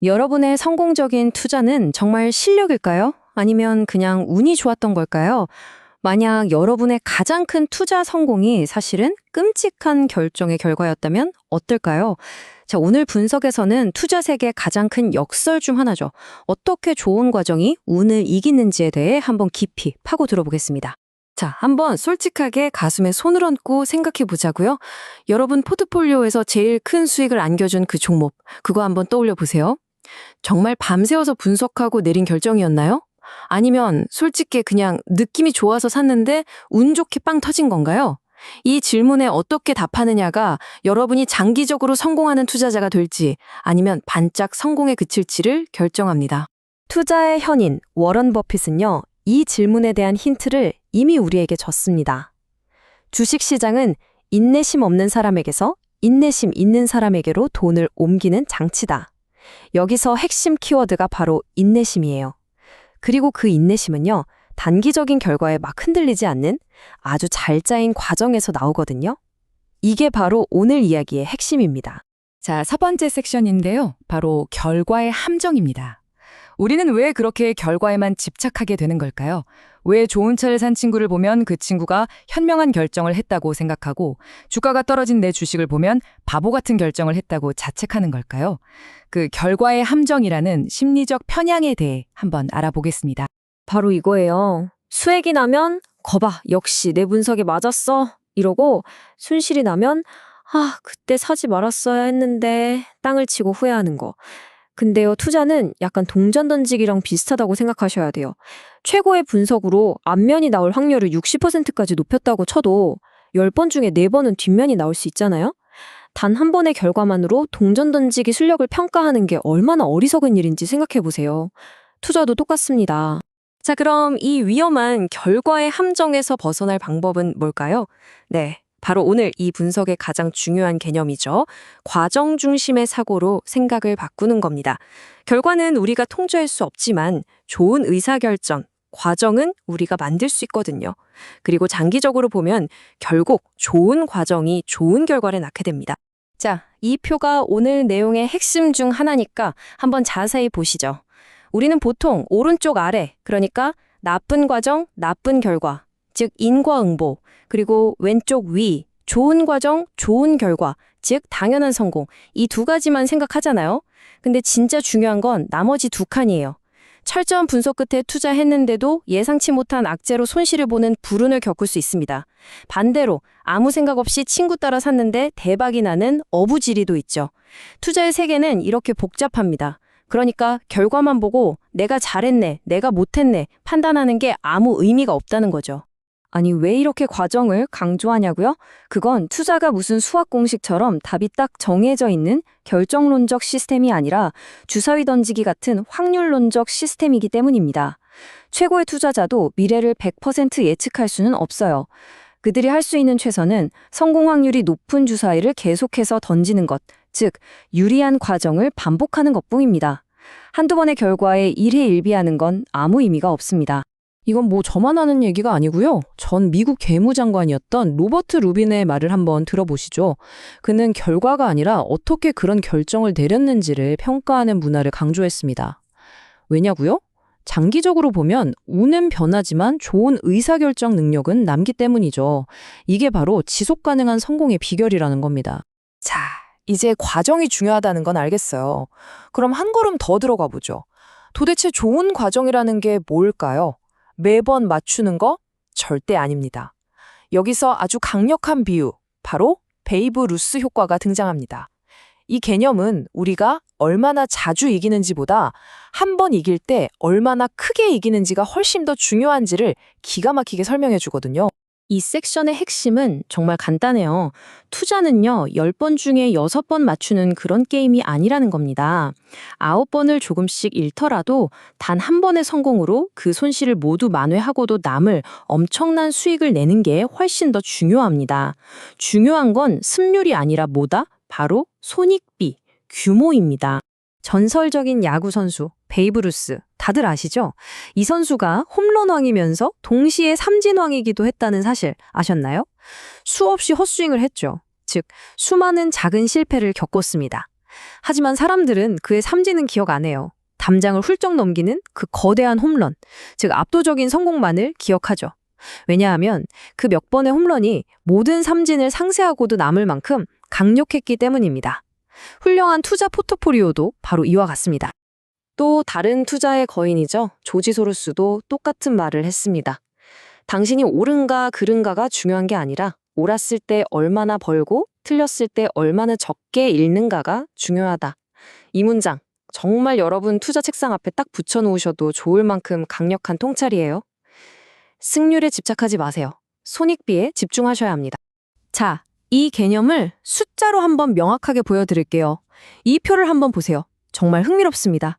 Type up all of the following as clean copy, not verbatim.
여러분의 성공적인 투자는 정말 실력일까요? 아니면 그냥 운이 좋았던 걸까요? 만약 여러분의 가장 큰 투자 성공이 사실은 끔찍한 결정의 결과였다면 어떨까요? 자, 오늘 분석에서는 투자 세계 가장 큰 역설 중 하나죠. 어떻게 좋은 과정이 운을 이기는지에 대해 한번 깊이 파고 들어보겠습니다. 자, 한번 솔직하게 가슴에 손을 얹고 생각해 보자고요. 여러분 포트폴리오에서 제일 큰 수익을 안겨준 그 종목, 그거 한번 떠올려 보세요. 정말 밤새워서 분석하고 내린 결정이었나요? 아니면 솔직히 그냥 느낌이 좋아서 샀는데 운 좋게 빵 터진 건가요? 이 질문에 어떻게 답하느냐가 여러분이 장기적으로 성공하는 투자자가 될지 아니면 반짝 성공에 그칠지를 결정합니다. 투자의 현인 워런 버핏은요, 이 질문에 대한 힌트를 이미 우리에게 줬습니다. 주식시장은 인내심 없는 사람에게서 인내심 있는 사람에게로 돈을 옮기는 장치다. 여기서 핵심 키워드가 바로 인내심이에요. 그리고 그 인내심은요, 단기적인 결과에 막 흔들리지 않는 아주 잘 짜인 과정에서 나오거든요. 이게 바로 오늘 이야기의 핵심입니다. 자, 첫 번째 섹션인데요. 바로 결과의 함정입니다. 우리는 왜 그렇게 결과에만 집착하게 되는 걸까요? 왜 좋은 차를 산 친구를 보면 그 친구가 현명한 결정을 했다고 생각하고 주가가 떨어진 내 주식을 보면 바보 같은 결정을 했다고 자책하는 걸까요? 그 결과의 함정이라는 심리적 편향에 대해 한번 알아보겠습니다. 바로 이거예요. 수액이 나면 거봐, 역시 내 분석이 맞았어. 이러고 순실이 나면 그때 사지 말았어야 했는데 땅을 치고 후회하는 거. 근데요, 투자는 약간 동전 던지기랑 비슷하다고 생각하셔야 돼요. 최고의 분석으로 앞면이 나올 확률을 60%까지 높였다고 쳐도 10번 중에 4번은 뒷면이 나올 수 있잖아요? 단 한 번의 결과만으로 동전 던지기 실력을 평가하는 게 얼마나 어리석은 일인지 생각해 보세요. 투자도 똑같습니다. 자, 그럼 이 위험한 결과의 함정에서 벗어날 방법은 뭘까요? 네, 바로 오늘 이 분석의 가장 중요한 개념이죠. 과정 중심의 사고로 생각을 바꾸는 겁니다. 결과는 우리가 통제할 수 없지만 좋은 의사결정, 과정은 우리가 만들 수 있거든요. 그리고 장기적으로 보면 결국 좋은 과정이 좋은 결과를 낳게 됩니다. 자, 이 표가 오늘 내용의 핵심 중 하나니까 한번 자세히 보시죠. 우리는 보통 오른쪽 아래, 그러니까 나쁜 과정, 나쁜 결과, 즉 인과응보, 그리고 왼쪽 위, 좋은 과정, 좋은 결과, 즉 당연한 성공, 이 두 가지만 생각하잖아요. 근데 진짜 중요한 건 나머지 두 칸이에요. 철저한 분석 끝에 투자했는데도 예상치 못한 악재로 손실을 보는 불운을 겪을 수 있습니다. 반대로 아무 생각 없이 친구 따라 샀는데 대박이 나는 어부지리도 있죠. 투자의 세계는 이렇게 복잡합니다. 그러니까 결과만 보고 내가 잘했네, 내가 못했네 판단하는 게 아무 의미가 없다는 거죠. 아니, 왜 이렇게 과정을 강조하냐고요? 그건 투자가 무슨 수학 공식처럼 답이 딱 정해져 있는 결정론적 시스템이 아니라 주사위 던지기 같은 확률론적 시스템이기 때문입니다. 최고의 투자자도 미래를 100% 예측할 수는 없어요. 그들이 할 수 있는 최선은 성공 확률이 높은 주사위를 계속해서 던지는 것, 즉 유리한 과정을 반복하는 것뿐입니다. 한두 번의 결과에 일희일비하는 건 아무 의미가 없습니다. 이건 뭐 저만 하는 얘기가 아니고요. 전 미국 개무장관이었던 로버트 루빈의 말을 한번 들어보시죠. 그는 결과가 아니라 어떻게 그런 결정을 내렸는지를 평가하는 문화를 강조했습니다. 왜냐고요? 장기적으로 보면 운은 변하지만 좋은 의사결정 능력은 남기 때문이죠. 이게 바로 지속 가능한 성공의 비결이라는 겁니다. 자, 이제 과정이 중요하다는 건 알겠어요. 그럼 한 걸음 더 들어가 보죠. 도대체 좋은 과정이라는 게 뭘까요? 매번 맞추는 거? 절대 아닙니다. 여기서 아주 강력한 비유, 바로 베이브 루스 효과가 등장합니다. 이 개념은 우리가 얼마나 자주 이기는지보다 한 번 이길 때 얼마나 크게 이기는지가 훨씬 더 중요한지를 기가 막히게 설명해 주거든요. 이 섹션의 핵심은 정말 간단해요. 투자는요, 10번 중에 6번 맞추는 그런 게임이 아니라는 겁니다. 9번을 조금씩 잃더라도 단 한 번의 성공으로 그 손실을 모두 만회하고도 남을 엄청난 수익을 내는 게 훨씬 더 중요합니다. 중요한 건 승률이 아니라 뭐다? 바로 손익비, 규모입니다. 전설적인 야구 선수 베이브 루스 다들 아시죠? 이 선수가 홈런왕이면서 동시에 삼진왕이기도 했다는 사실 아셨나요? 수없이 헛스윙을 했죠. 즉 수많은 작은 실패를 겪었습니다. 하지만 사람들은 그의 삼진은 기억 안 해요. 담장을 훌쩍 넘기는 그 거대한 홈런, 즉 압도적인 성공만을 기억하죠. 왜냐하면 그 몇 번의 홈런이 모든 삼진을 상쇄하고도 남을 만큼 강력했기 때문입니다. 훌륭한 투자 포트포리오도 바로 이와 같습니다. 또 다른 투자의 거인이죠. 조지 소로스도 똑같은 말을 했습니다. 당신이 옳은가 그른가가 중요한 게 아니라 옳았을 때 얼마나 벌고 틀렸을 때 얼마나 적게 잃는가가 중요하다. 이 문장 정말 여러분 투자 책상 앞에 딱 붙여놓으셔도 좋을 만큼 강력한 통찰이에요. 승률에 집착하지 마세요. 손익비에 집중하셔야 합니다. 자, 이 개념을 숫자로 한번 명확하게 보여드릴게요. 이 표를 한번 보세요. 정말 흥미롭습니다.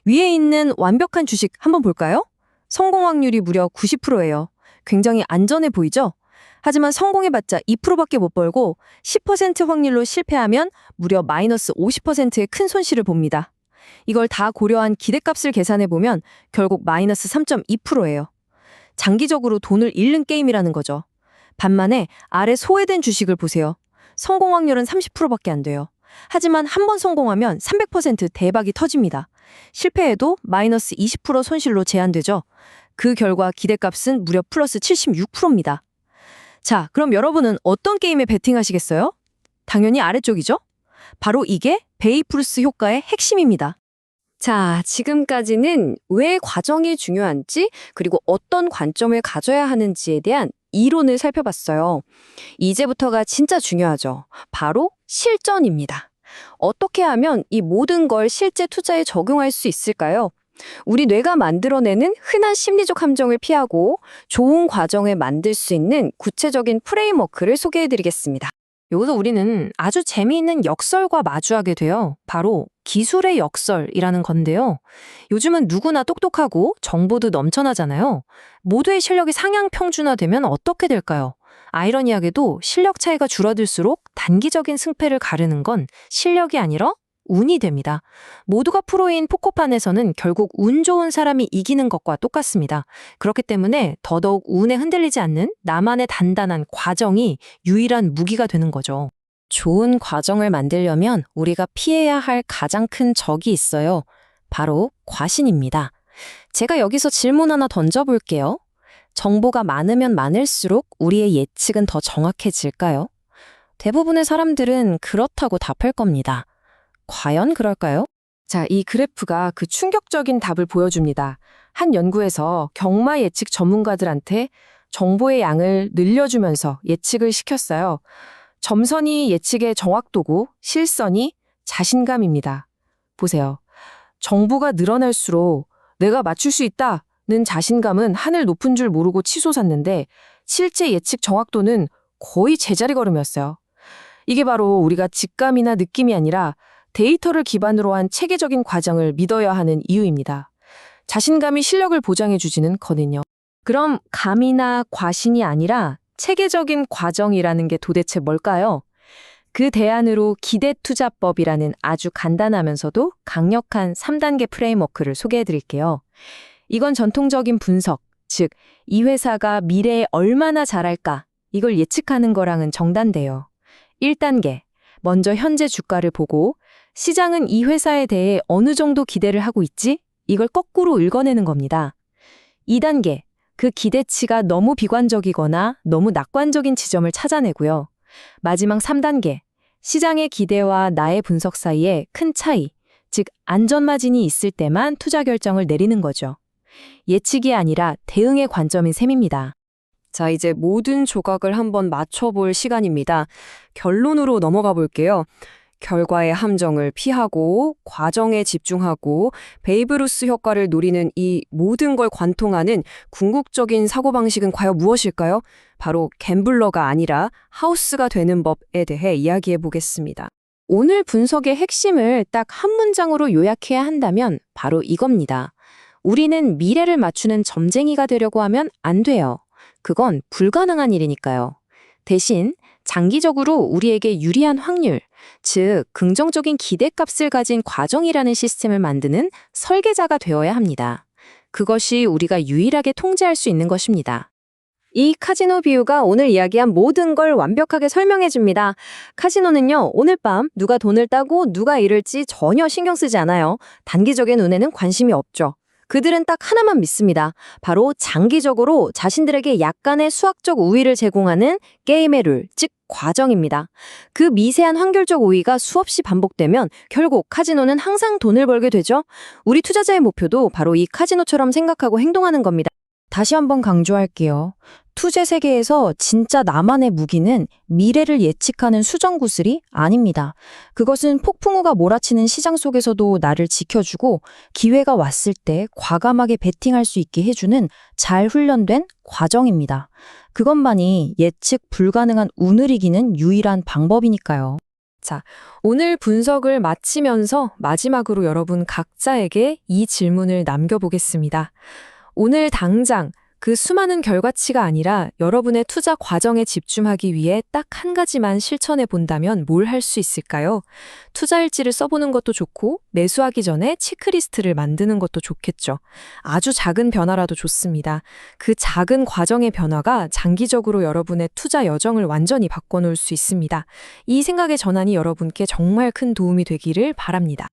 위에 있는 완벽한 주식 한번 볼까요? 성공 확률이 무려 90%예요. 굉장히 안전해 보이죠? 하지만 성공해봤자 2%밖에 못 벌고 10% 확률로 실패하면 무려 마이너스 50%의 큰 손실을 봅니다. 이걸 다 고려한 기대값을 계산해보면 결국 마이너스 3.2%예요. 장기적으로 돈을 잃는 게임이라는 거죠. 반면에 아래 소외된 주식을 보세요. 성공 확률은 30%밖에 안 돼요. 하지만 한 번 성공하면 300% 대박이 터집니다. 실패해도 마이너스 20% 손실로 제한되죠. 그 결과 기대값은 무려 플러스 76%입니다. 자, 그럼 여러분은 어떤 게임에 베팅하시겠어요? 당연히 아래쪽이죠? 바로 이게 베이프루스 효과의 핵심입니다. 자, 지금까지는 왜 과정이 중요한지 그리고 어떤 관점을 가져야 하는지에 대한 이론을 살펴봤어요. 이제부터가 진짜 중요하죠. 바로 실전입니다. 어떻게 하면 이 모든 걸 실제 투자에 적용할 수 있을까요? 우리 뇌가 만들어내는 흔한 심리적 함정을 피하고 좋은 과정을 만들 수 있는 구체적인 프레임워크를 소개해드리겠습니다. 여기서 우리는 아주 재미있는 역설과 마주하게 돼요. 바로 기술의 역설이라는 건데요. 요즘은 누구나 똑똑하고 정보도 넘쳐나잖아요. 모두의 실력이 상향 평준화되면 어떻게 될까요? 아이러니하게도 실력 차이가 줄어들수록 단기적인 승패를 가르는 건 실력이 아니라 운이 됩니다. 모두가 프로인 포커판에서는 결국 운 좋은 사람이 이기는 것과 똑같습니다. 그렇기 때문에 더더욱 운에 흔들리지 않는 나만의 단단한 과정이 유일한 무기가 되는 거죠. 좋은 과정을 만들려면 우리가 피해야 할 가장 큰 적이 있어요. 바로 과신입니다. 제가 여기서 질문 하나 던져볼게요. 정보가 많으면 많을수록 우리의 예측은 더 정확해질까요? 대부분의 사람들은 그렇다고 답할 겁니다. 과연 그럴까요? 자, 이 그래프가 그 충격적인 답을 보여줍니다. 한 연구에서 경마 예측 전문가들한테 정보의 양을 늘려주면서 예측을 시켰어요. 점선이 예측의 정확도고 실선이 자신감입니다. 보세요. 정보가 늘어날수록 내가 맞출 수 있다는 자신감은 하늘 높은 줄 모르고 치솟았는데 실제 예측 정확도는 거의 제자리 걸음이었어요. 이게 바로 우리가 직감이나 느낌이 아니라 데이터를 기반으로 한 체계적인 과정을 믿어야 하는 이유입니다. 자신감이 실력을 보장해주지는 거든요. 그럼 감이나 과신이 아니라 체계적인 과정이라는 게 도대체 뭘까요? 그 대안으로 기대투자법이라는 아주 간단하면서도 강력한 3단계 프레임워크를 소개해드릴게요. 이건 전통적인 분석, 즉 이 회사가 미래에 얼마나 잘할까 이걸 예측하는 거랑은 정반대예요. 1단계, 먼저 현재 주가를 보고 시장은 이 회사에 대해 어느 정도 기대를 하고 있지? 이걸 거꾸로 읽어내는 겁니다. 2단계, 그 기대치가 너무 비관적이거나 너무 낙관적인 지점을 찾아내고요. 마지막 3단계, 시장의 기대와 나의 분석 사이에 큰 차이, 즉 안전마진이 있을 때만 투자 결정을 내리는 거죠. 예측이 아니라 대응의 관점인 셈입니다. 자, 이제 모든 조각을 한번 맞춰볼 시간입니다. 결론으로 넘어가 볼게요. 결과의 함정을 피하고 과정에 집중하고 베이브루스 효과를 노리는 이 모든 걸 관통하는 궁극적인 사고방식은 과연 무엇일까요? 바로 갬블러가 아니라 하우스가 되는 법에 대해 이야기해 보겠습니다. 오늘 분석의 핵심을 딱 한 문장으로 요약해야 한다면 바로 이겁니다. 우리는 미래를 맞추는 점쟁이가 되려고 하면 안 돼요. 그건 불가능한 일이니까요. 대신 장기적으로 우리에게 유리한 확률, 즉 긍정적인 기대값을 가진 과정이라는 시스템을 만드는 설계자가 되어야 합니다. 그것이 우리가 유일하게 통제할 수 있는 것입니다. 이 카지노 비유가 오늘 이야기한 모든 걸 완벽하게 설명해 줍니다. 카지노는요, 오늘 밤 누가 돈을 따고 누가 잃을지 전혀 신경 쓰지 않아요. 단기적인 운에는 관심이 없죠. 그들은 딱 하나만 믿습니다. 바로 장기적으로 자신들에게 약간의 수학적 우위를 제공하는 게임의 룰, 즉 과정입니다. 그 미세한 환결적 우위가 수없이 반복되면 결국 카지노는 항상 돈을 벌게 되죠. 우리 투자자의 목표도 바로 이 카지노처럼 생각하고 행동하는 겁니다. 다시 한번 강조할게요. 투자 세계에서 진짜 나만의 무기는 미래를 예측하는 수정구슬이 아닙니다. 그것은 폭풍우가 몰아치는 시장 속에서도 나를 지켜주고 기회가 왔을 때 과감하게 베팅할 수 있게 해주는 잘 훈련된 과정입니다. 그것만이 예측 불가능한 운을 이기는 유일한 방법이니까요. 자, 오늘 분석을 마치면서 마지막으로 여러분 각자에게 이 질문을 남겨보겠습니다. 오늘 당장 그 수많은 결과치가 아니라 여러분의 투자 과정에 집중하기 위해 딱 한 가지만 실천해 본다면 뭘 할 수 있을까요? 투자 일지를 써보는 것도 좋고 매수하기 전에 체크리스트를 만드는 것도 좋겠죠. 아주 작은 변화라도 좋습니다. 그 작은 과정의 변화가 장기적으로 여러분의 투자 여정을 완전히 바꿔놓을 수 있습니다. 이 생각의 전환이 여러분께 정말 큰 도움이 되기를 바랍니다.